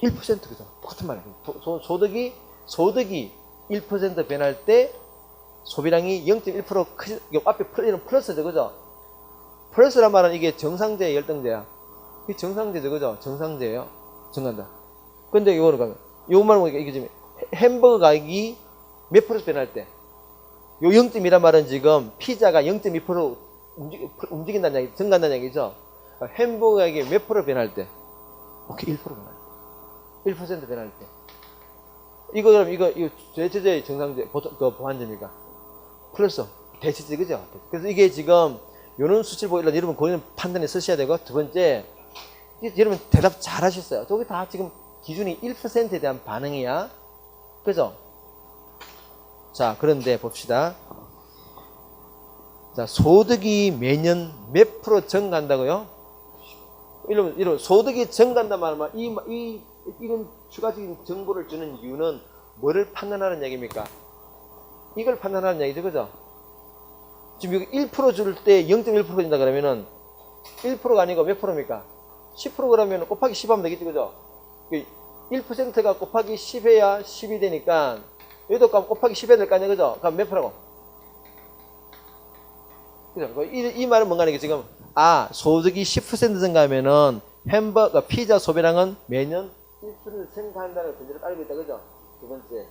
1% 그죠? 똑같은 말이에요. 소득이 1% 변할 때 소비량이 0.1% 크지, 앞에 플러스죠. 그죠? 플러스란 말은 이게 정상제야, 열등제야? 이게 정상제죠. 그죠? 정상제예요. 정한다. 근데 이거는 가면, 요 말은 뭐니까 이게 지금 햄버거 가격이 몇 프로 변할 때? 요 0.2란 말은 지금 피자가 0.2% 움직인다는 얘기, 증가한다는 얘기죠? 햄버거 가격이 몇 프로 변할 때? 오케이, 1% 변할 때. 1% 변할 때. 이거 그럼 이거 대체제의 정상제, 보완제입니까? 플러스, 대체제, 그죠? 그래서 이게 지금, 요런 수치를 보고 여러분 그런 판단에 쓰셔야 되고, 두 번째, 여러분 대답 잘 하셨어요. 저기 다 지금 기준이 1%에 대한 반응이야. 그죠? 자, 그런데 봅시다. 자, 소득이 매년 몇 프로 증가한다고요? 이런 소득이 증가한단 말은 이런 추가적인 정보를 주는 이유는 뭐를 판단하는 얘기입니까? 이걸 판단하는 얘기죠. 그죠? 지금 여기 1% 줄 때 0.1% 준다 그러면은 1%가 아니고 몇 프로입니까? 10% 그러면 곱하기 10 하면 되겠지. 그죠? 1%가 곱하기 10해야 10이 되니까 여기도 곱하기 10해야 될 거 아니야. 그죠? 그럼 몇 프로고? 그죠? 이 말은 뭔가 하니까 지금 소득이 10% 증가하면은 피자 소비량은 매년 1% 증가한다는 전제를 깔고 있다. 그죠? 두 번째,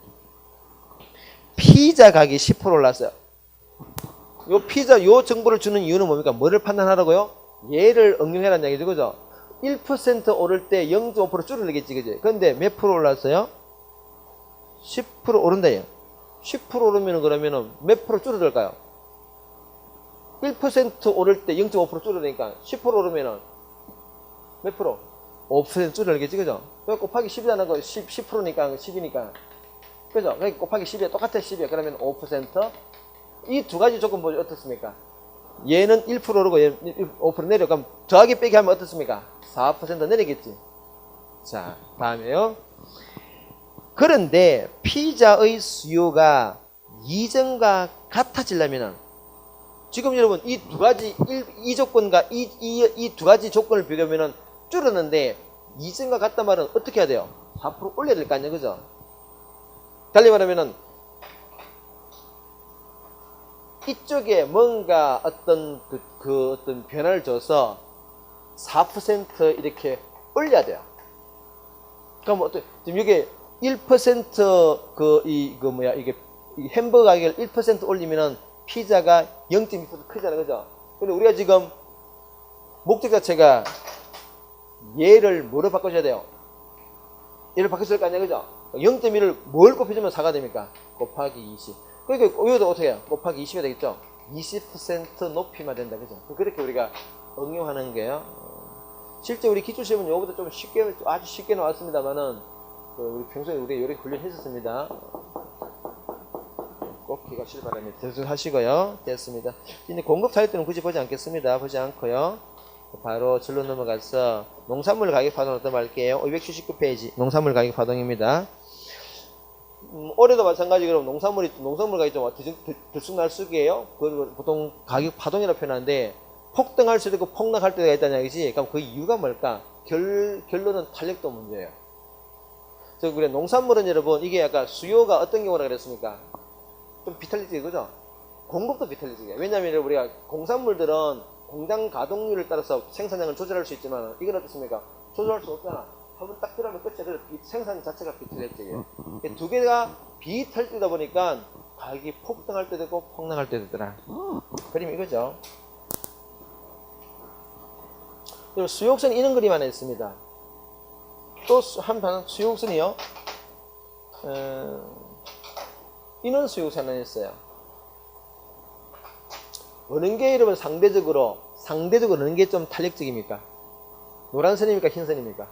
피자 가격이 10% 올랐어요. 요 정보를 주는 이유는 뭡니까? 뭐를 판단하라고요? 얘를 응용해라는 얘기죠. 그죠? 1% 오를 때 0.5% 줄어들겠지. 그지? 근데 몇 프로 올랐어요? 10% 오른다. 10% 오르면 그러면은 몇 프로 줄어들까요? 1% 오를 때 0.5% 줄어드니까 10% 오르면은 몇 프로? 5% 줄어들겠지. 그죠? 곱하기 10이라는 거 10%니까 10이니까. 그죠? 그러니까 곱하기 10이야. 똑같아. 10이야. 그러면 5%. 이 두 가지 조건 보죠. 어떻습니까? 얘는 1% 오르고 얘는 5% 내려. 그럼 더하기 빼기 하면 어떻습니까? 4% 내리겠지. 자, 다음에요. 그런데 피자의 수요가 이전과 같아지려면은 지금 여러분 이 두 가지 이 조건과 이 두 가지 조건을 비교하면은 줄었는데 이전과 같단 말은 어떻게 해야 돼요? 4% 올려야 될 거 아니에요. 그죠? 달리 말하면은 이쪽에 뭔가 어떤 어떤 변화를 줘서 4% 이렇게 올려야 돼요. 그럼 지금 이게 1% 이게 햄버거 가격을 1% 올리면은 피자가 0.2% 크잖아요. 그죠? 근데 우리가 지금 목적 자체가 얘를 뭐로 바꿔줘야 돼요? 얘를 바꿔줄 거 아니야. 그죠? 0.1을 뭘 곱해주면 4가 됩니까? 곱하기 20. 그러니까 여기도 어떻게 해요? 곱하기 20이 되겠죠? 20% 높이만 된다. 그죠? 그렇게 우리가 응용하는 게요. 실제 우리 기출시험은 요거보다 좀 쉽게, 아주 쉽게 나왔습니다만은, 우리 평소에 우리 요리 훈련했었습니다. 꼭 기억하시길 바랍니다. 계속 하시고요. 됐습니다. 이제 공급 타입 때는 굳이 보지 않겠습니다. 보지 않고요. 바로 절로 넘어가서 농산물 가격 파동 어떤 할게요. 579페이지 농산물 가격 파동입니다. 올해도 마찬가지. 그럼 농산물 가격이 좀 들쑥날쑥이에요. 보통 가격 파동이라고 표현하는데 폭등할 수도 있고 폭락할 때가 있다는 얘기지. 그럼 그 이유가 뭘까? 결론은 탄력도 문제예요. 그래 농산물은 여러분 이게 약간 수요가 어떤 경우라 그랬습니까? 좀 비탈리티. 그죠? 공급도 비틀어지게. 왜냐하면 우리가 공산물들은 공장 가동률에 따라서 생산량을 조절할 수 있지만 이건 어떻습니까? 조절할 수 없잖아. 한번 딱 들어가면 끝이야. 그래서 생산 자체가 비틀어지게. 두 개가 비탈지다 보니까 가격이 폭등할 때도 있고 폭락할 때도 있더라. 그림 이거죠. 그리고 수요곡선 이런 그림 하나 있습니다. 또 한편 수요곡선이요. 이런 수요곡선 하나 있어요. 어느 게 여러분 상대적으로 어느 게 좀 탄력적입니까? 노란선입니까? 흰선입니까?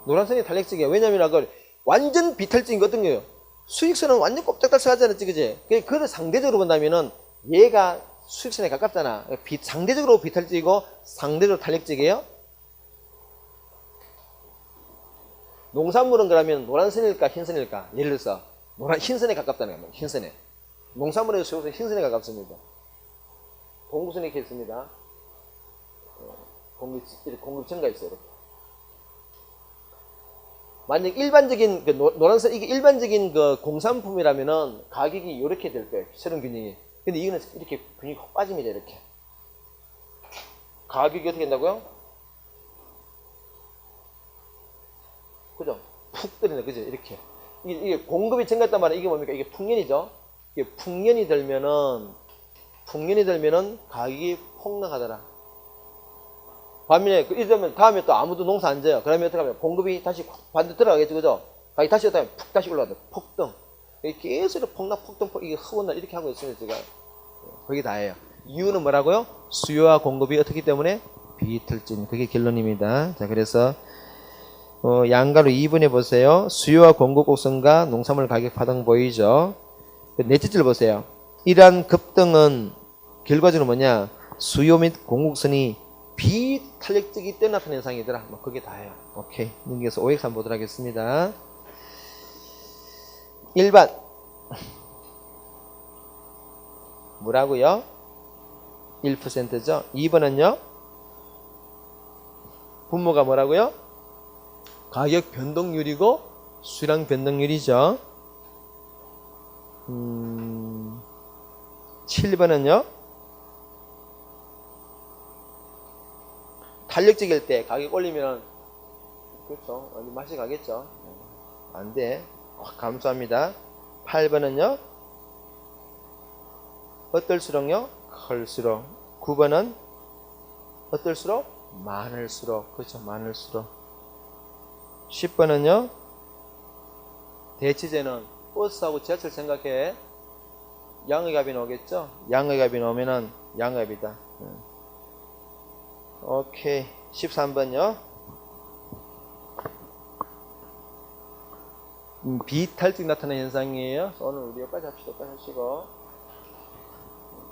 노란선이 탄력적이에요. 왜냐면 그걸 완전 비탈적인 거 어떤 거예요? 수익선은 완전 꼼짝달싹하잖아, 그지? 그걸 상대적으로 본다면은 얘가 수익선에 가깝잖아. 상대적으로 비탈적이고 상대적으로 탄력적이에요. 농산물은 그러면 노란선일까 흰선일까? 예를 들어서 흰선에 가깝다는 겁니다. 흰선에. 농산물의 수익선은 흰선에 가깝습니다. 공급선이 이렇게 있습니다. 공급선가 있어요. 이렇게. 만약 일반적인 노란색 이게 일반적인 그 공산품이라면은 가격이 이렇게 될 거예요. 새로운 균형이. 근데 이거는 이렇게 균형이 확 빠집니다. 이렇게. 가격이 어떻게 된다고요? 그죠? 푹 떨어진다. 그죠? 이렇게. 이게 공급이 증가했단 말이에요. 이게 뭡니까? 이게 풍년이죠. 이게 풍년이 들면은 가격이 폭락하더라. 반면에 이러면 다음에 또 아무도 농사 안 져요. 그러면 어떻게 하면 공급이 다시 반대 들어가겠죠, 그죠? 가격이 다시 어떻게 하면 푹 다시 올라가다. 폭등. 계속 폭락, 폭등, 이게 허원날 이렇게 하고 있습니다, 제가. 그게 다예요. 이유는 뭐라고요? 수요와 공급이 어떻기 때문에 비틀진. 그게 결론입니다. 자, 그래서 양가로 2번에 보세요. 수요와 공급 곡선과 농산물 가격 파동 보이죠? 넷째 줄 보세요. 이러한 급등은 결과적으로 뭐냐? 수요 및 공급선이 비탄력적이 때 나타나는 현상이더라. 뭐 그게 다예요. 오케이. 넘겨서 OX 한번 보도록 하겠습니다. 1번 뭐라고요? 1%죠. 2번은요? 분모가 뭐라고요? 가격 변동률이고 수량 변동률이죠. 7번은요? 탄력적일 때 가격 올리면 그렇죠. 어디 맛이 가겠죠. 안 돼. 감소합니다. 8번은요? 어떨수록요? 클수록. 9번은 어떨수록? 많을수록. 그렇죠. 많을수록. 10번은요? 대치제는 버스하고 지하철 생각해. 양의 값이 나오겠죠? 양의 값이 나오면은 양의 값이다. 오케이. 13번요. 비탈증 나타나는 현상이에요. 오늘 우리 여기까지 합시다. 여기까지 하시고.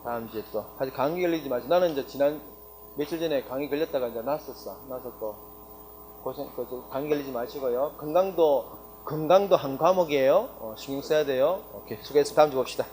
다음 주에 또. 아직 감기 걸리지 마시고. 나는 이제 지난 며칠 전에 감기 걸렸다가 이제 났었어. 나서 또 감기 걸리지 마시고요. 건강도 한 과목이에요. 신경 써야 돼요. 오케이. 수고했습니다. 다음 주 봅시다.